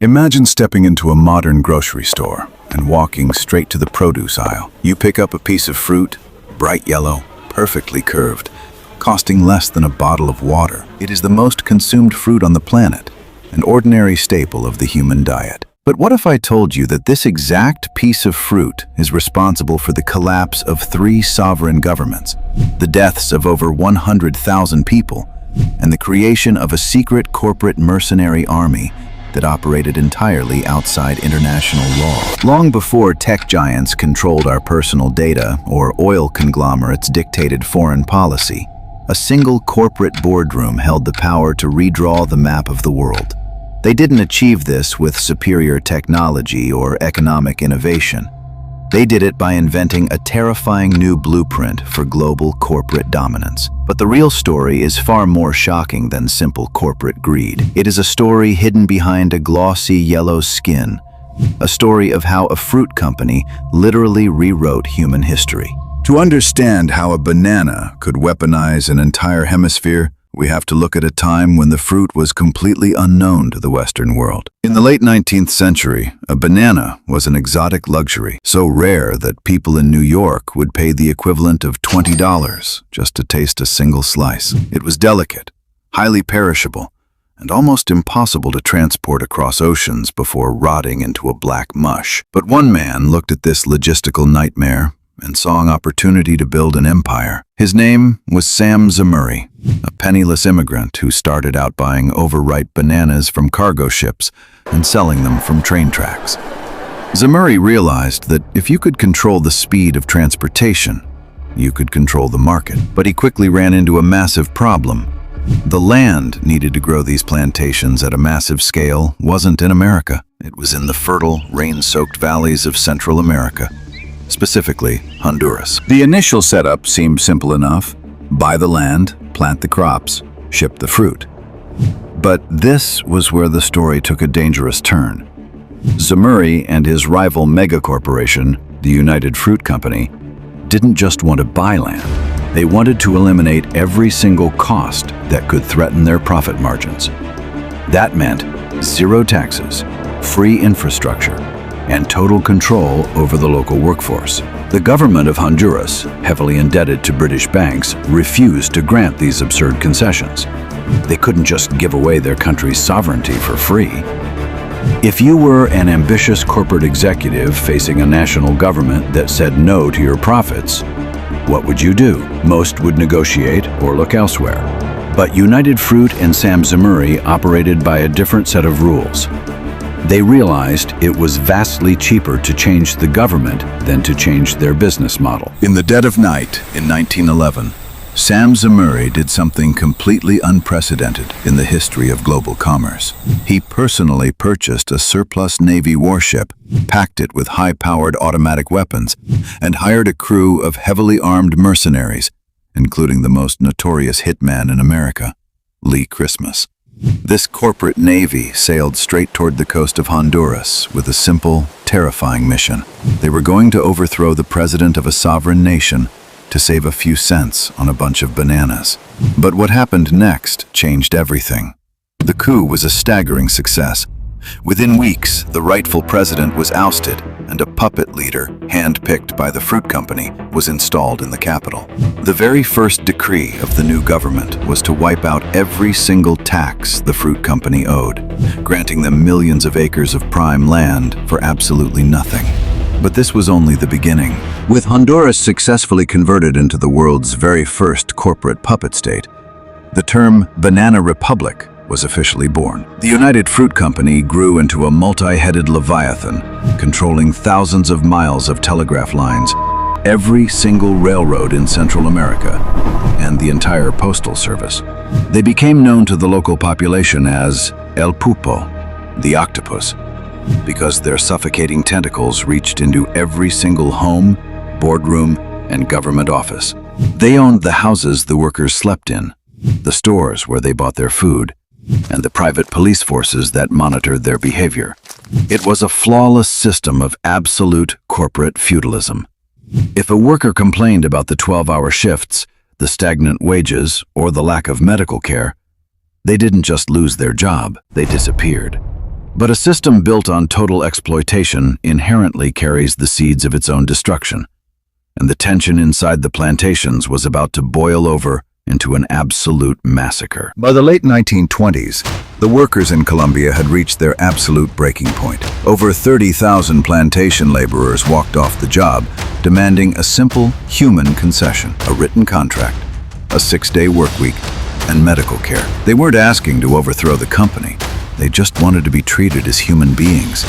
Imagine stepping into a modern grocery store and walking straight to the produce aisle. You pick up a piece of fruit, bright yellow, perfectly curved, costing less than a bottle of water. It is the most consumed fruit on the planet, an ordinary staple of the human diet. But what if I told you that this exact piece of fruit is responsible for the collapse of 3 sovereign governments, the deaths of over 100,000 people, and the creation of a secret corporate mercenary army that operated entirely outside international law? Long before tech giants controlled our personal data or oil conglomerates dictated foreign policy, a single corporate boardroom held the power to redraw the map of the world. They didn't achieve this with superior technology or economic innovation. They did it by inventing a terrifying new blueprint for global corporate dominance. But the real story is far more shocking than simple corporate greed. It is a story hidden behind a glossy yellow skin, a story of how a fruit company literally rewrote human history. To understand how a banana could weaponize an entire hemisphere, we have to look at a time when the fruit was completely unknown to the Western world. In the late 19th century, a banana was an exotic luxury, so rare that people in New York would pay the equivalent of $20 just to taste a single slice. It was delicate, highly perishable, and almost impossible to transport across oceans before rotting into a black mush. But one man looked at this logistical nightmare and saw an opportunity to build an empire. His name was Sam Zemurray, a penniless immigrant who started out buying overripe bananas from cargo ships and selling them from train tracks. Zemurray realized that if you could control the speed of transportation, you could control the market. But he quickly ran into a massive problem. The land needed to grow these plantations at a massive scale wasn't in America. It was in the fertile, rain-soaked valleys of Central America, specifically Honduras. The initial setup seemed simple enough. Buy the land, plant the crops, ship the fruit. But this was where the story took a dangerous turn. Zemurray and his rival megacorporation, the United Fruit Company, didn't just want to buy land. They wanted to eliminate every single cost that could threaten their profit margins. That meant zero taxes, free infrastructure, and total control over the local workforce. The government of Honduras, heavily indebted to British banks, refused to grant these absurd concessions. They couldn't just give away their country's sovereignty for free. If you were an ambitious corporate executive facing a national government that said no to your profits, what would you do? Most would negotiate or look elsewhere. But United Fruit and Sam Zemurray operated by a different set of rules. They realized it was vastly cheaper to change the government than to change their business model. In the dead of night in 1911, Sam Zemurray did something completely unprecedented in the history of global commerce. He personally purchased a surplus Navy warship, packed it with high-powered automatic weapons, and hired a crew of heavily armed mercenaries, including the most notorious hitman in America, Lee Christmas. This corporate navy sailed straight toward the coast of Honduras with a simple, terrifying mission. They were going to overthrow the president of a sovereign nation to save a few cents on a bunch of bananas. But what happened next changed everything. The coup was a staggering success. Within weeks, the rightful president was ousted, and a puppet leader, hand-picked by the fruit company, was installed in the capital. The very first decree of the new government was to wipe out every single tax the fruit company owed, granting them millions of acres of prime land for absolutely nothing. But this was only the beginning. With Honduras successfully converted into the world's very first corporate puppet state, the term Banana Republic was officially born. The United Fruit Company grew into a multi-headed leviathan, controlling thousands of miles of telegraph lines, every single railroad in Central America, and the entire postal service. They became known to the local population as El Pulpo, the octopus, because their suffocating tentacles reached into every single home, boardroom, and government office. They owned the houses the workers slept in, the stores where they bought their food, and the private police forces that monitored their behavior. It was a flawless system of absolute corporate feudalism. If a worker complained about the 12-hour shifts, the stagnant wages, or the lack of medical care, they didn't just lose their job, they disappeared. But a system built on total exploitation inherently carries the seeds of its own destruction, and the tension inside the plantations was about to boil over into an absolute massacre. By the late 1920s, the workers in Colombia had reached their absolute breaking point. Over 30,000 plantation laborers walked off the job, demanding a simple human concession, a written contract, a 6-day work week, and medical care. They weren't asking to overthrow the company. They just wanted to be treated as human beings.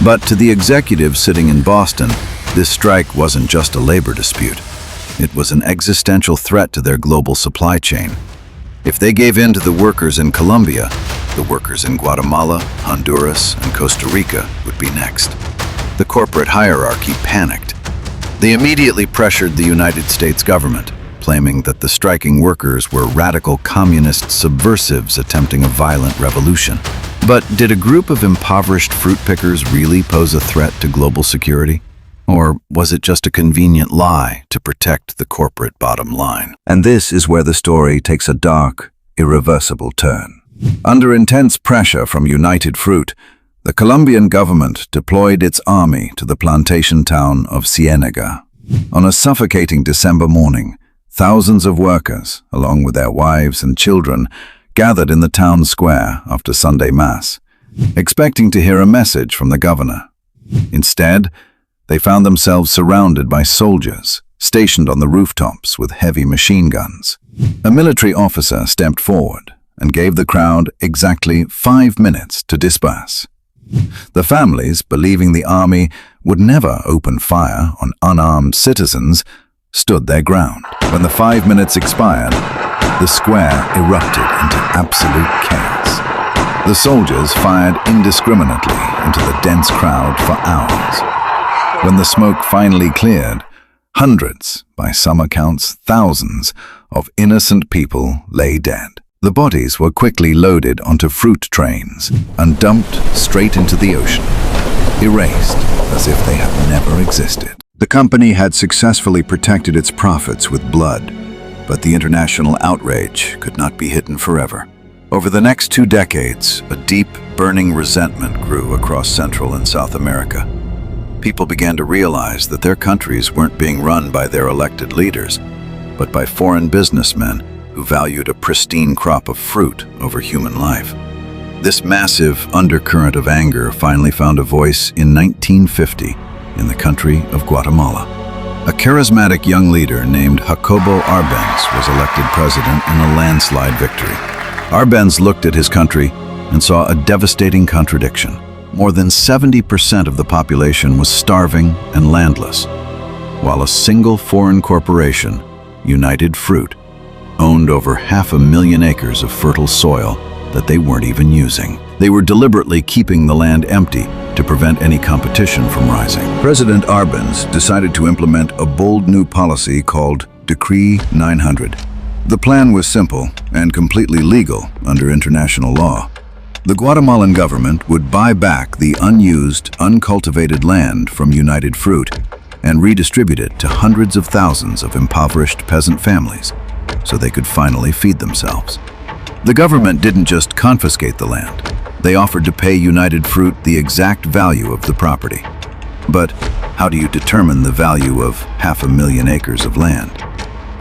But to the executives sitting in Boston, this strike wasn't just a labor dispute. It was an existential threat to their global supply chain. If they gave in to the workers in Colombia, the workers in Guatemala, Honduras, and Costa Rica would be next. The corporate hierarchy panicked. They immediately pressured the United States government, claiming that the striking workers were radical communist subversives attempting a violent revolution. But did a group of impoverished fruit pickers really pose a threat to global security? Or was it just a convenient lie to protect the corporate bottom line? And this is where the story takes a dark, irreversible turn. Under intense pressure from United Fruit, the Colombian government deployed its army to the plantation town of Ciénaga. On a suffocating December morning, thousands of workers, along with their wives and children, gathered in the town square after Sunday Mass, expecting to hear a message from the governor. Instead, they found themselves surrounded by soldiers, stationed on the rooftops with heavy machine guns. A military officer stepped forward and gave the crowd exactly 5 minutes to disperse. The families, believing the army would never open fire on unarmed citizens, stood their ground. When the 5 minutes expired, the square erupted into absolute chaos. The soldiers fired indiscriminately into the dense crowd for hours. When the smoke finally cleared, hundreds, by some accounts thousands, of innocent people lay dead. The bodies were quickly loaded onto fruit trains and dumped straight into the ocean, erased as if they had never existed. The company had successfully protected its profits with blood, but the international outrage could not be hidden forever. Over the next 2 decades, a deep, burning resentment grew across Central and South America. People began to realize that their countries weren't being run by their elected leaders, but by foreign businessmen who valued a pristine crop of fruit over human life. This massive undercurrent of anger finally found a voice in 1950 in the country of Guatemala. A charismatic young leader named Jacobo Arbenz was elected president in a landslide victory. Arbenz looked at his country and saw a devastating contradiction. More than 70% of the population was starving and landless, while a single foreign corporation, United Fruit, owned over 500,000 acres of fertile soil that they weren't even using. They were deliberately keeping the land empty to prevent any competition from rising. President Arbenz decided to implement a bold new policy called Decree 900. The plan was simple and completely legal under international law. The Guatemalan government would buy back the unused, uncultivated land from United Fruit and redistribute it to hundreds of thousands of impoverished peasant families so they could finally feed themselves. The government didn't just confiscate the land. They offered to pay United Fruit the exact value of the property. But how do you determine the value of 500,000 acres of land?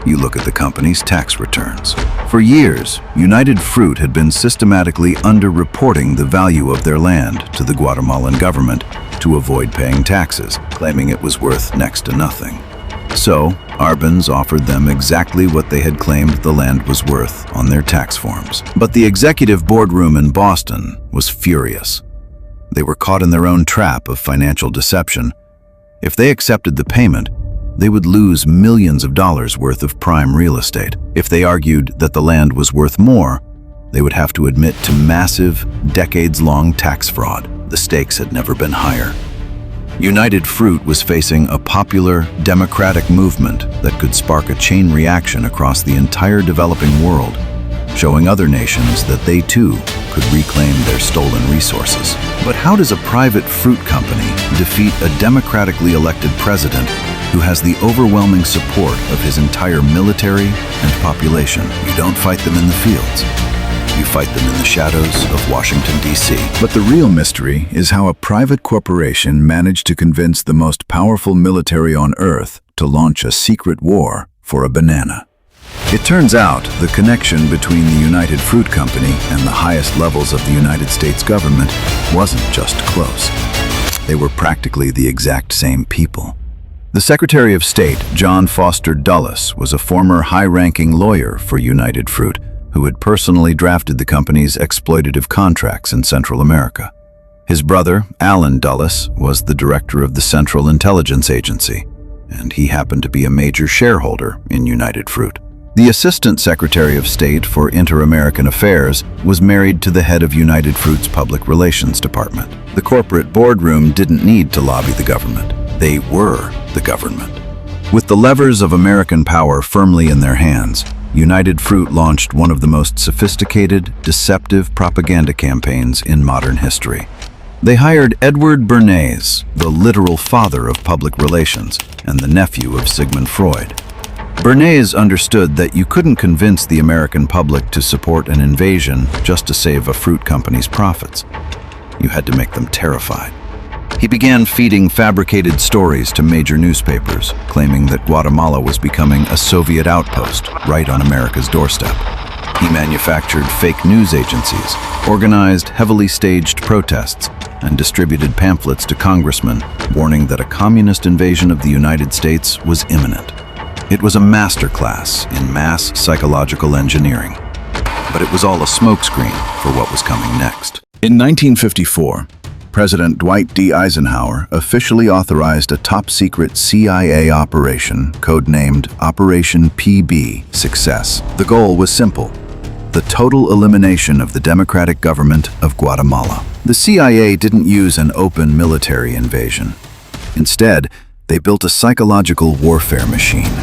You look at the company's tax returns. For years, United Fruit had been systematically underreporting the value of their land to the Guatemalan government to avoid paying taxes, claiming it was worth next to nothing. So, Arbenz offered them exactly what they had claimed the land was worth on their tax forms. But the executive boardroom in Boston was furious. They were caught in their own trap of financial deception. If they accepted the payment, they would lose millions of dollars worth of prime real estate. If they argued that the land was worth more, they would have to admit to massive, decades-long tax fraud. The stakes had never been higher. United Fruit was facing a popular, democratic movement that could spark a chain reaction across the entire developing world, showing other nations that they too could reclaim their stolen resources. But how does a private fruit company defeat a democratically elected president who has the overwhelming support of his entire military and population? You don't fight them in the fields. You fight them in the shadows of Washington, D.C. But the real mystery is how a private corporation managed to convince the most powerful military on Earth to launch a secret war for a banana. It turns out the connection between the United Fruit Company and the highest levels of the United States government wasn't just close. They were practically the exact same people. The Secretary of State, John Foster Dulles, was a former high-ranking lawyer for United Fruit who had personally drafted the company's exploitative contracts in Central America. His brother, Alan Dulles, was the director of the Central Intelligence Agency, and he happened to be a major shareholder in United Fruit. The Assistant Secretary of State for Inter-American Affairs was married to the head of United Fruit's Public Relations Department. The corporate boardroom didn't need to lobby the government. They were the government. With the levers of American power firmly in their hands, United Fruit launched one of the most sophisticated, deceptive propaganda campaigns in modern history. They hired Edward Bernays, the literal father of public relations and the nephew of Sigmund Freud. Bernays understood that you couldn't convince the American public to support an invasion just to save a fruit company's profits. You had to make them terrified. He began feeding fabricated stories to major newspapers, claiming that Guatemala was becoming a Soviet outpost right on America's doorstep. He manufactured fake news agencies, organized heavily staged protests, and distributed pamphlets to congressmen warning that a communist invasion of the United States was imminent. It was a masterclass in mass psychological engineering, but it was all a smokescreen for what was coming next. In 1954, President Dwight D. Eisenhower officially authorized a top-secret CIA operation codenamed Operation PBSuccess. The goal was simple: the total elimination of the democratic government of Guatemala. The CIA didn't use an open military invasion. Instead, they built a psychological warfare machine.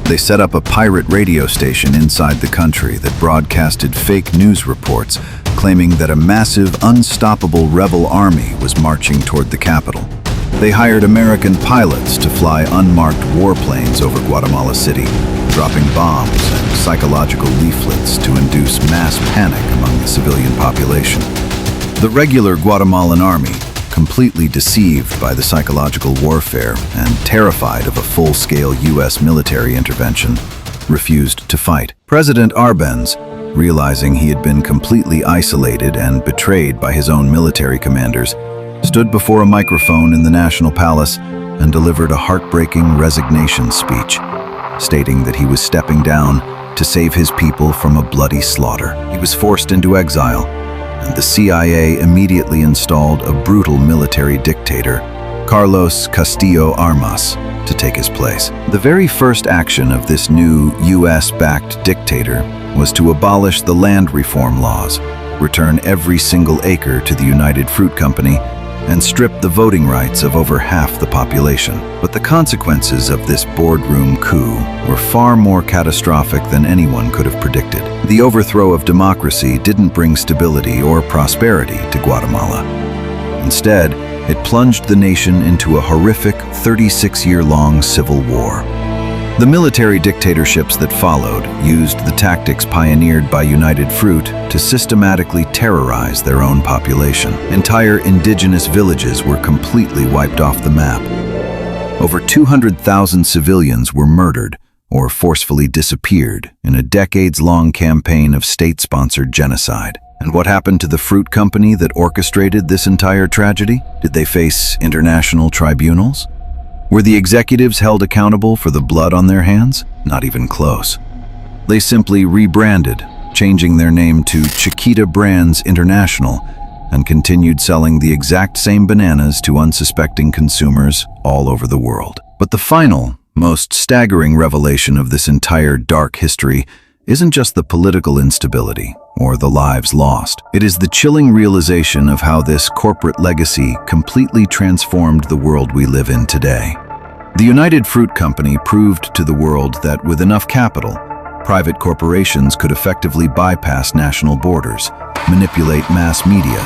They set up a pirate radio station inside the country that broadcasted fake news reports claiming that a massive, unstoppable rebel army was marching toward the capital. They hired American pilots to fly unmarked warplanes over Guatemala City, dropping bombs and psychological leaflets to induce mass panic among the civilian population. The regular Guatemalan army, completely deceived by the psychological warfare and terrified of a full-scale U.S. military intervention, refused to fight. President Arbenz, realizing he had been completely isolated and betrayed by his own military commanders, stood before a microphone in the National Palace and delivered a heartbreaking resignation speech, stating that he was stepping down to save his people from a bloody slaughter. He was forced into exile, and the CIA immediately installed a brutal military dictator, Carlos Castillo Armas, to take his place. The very first action of this new US-backed dictator was to abolish the land reform laws, return every single acre to the United Fruit Company, and strip the voting rights of over half the population. But the consequences of this boardroom coup were far more catastrophic than anyone could have predicted. The overthrow of democracy didn't bring stability or prosperity to Guatemala. Instead, it plunged the nation into a horrific 36-year-long civil war. The military dictatorships that followed used the tactics pioneered by United Fruit to systematically terrorize their own population. Entire indigenous villages were completely wiped off the map. Over 200,000 civilians were murdered or forcefully disappeared in a decades-long campaign of state-sponsored genocide. And what happened to the fruit company that orchestrated this entire tragedy? Did they face international tribunals? Were the executives held accountable for the blood on their hands? Not even close. They simply rebranded, changing their name to Chiquita Brands International, and continued selling the exact same bananas to unsuspecting consumers all over the world. But the final, most staggering revelation of this entire dark history isn't just the political instability or the lives lost. It is the chilling realization of how this corporate legacy completely transformed the world we live in today. The United Fruit Company proved to the world that with enough capital, private corporations could effectively bypass national borders, manipulate mass media,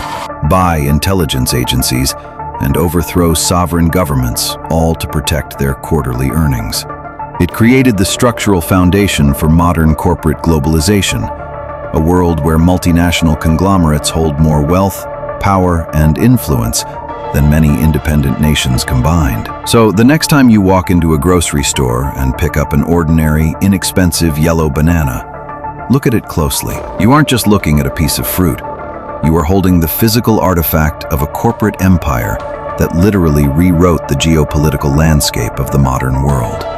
buy intelligence agencies, and overthrow sovereign governments, all to protect their quarterly earnings. It created the structural foundation for modern corporate globalization, a world where multinational conglomerates hold more wealth, power, and influence than many independent nations combined. So the next time you walk into a grocery store and pick up an ordinary, inexpensive yellow banana, look at it closely. You aren't just looking at a piece of fruit. You are holding the physical artifact of a corporate empire that literally rewrote the geopolitical landscape of the modern world.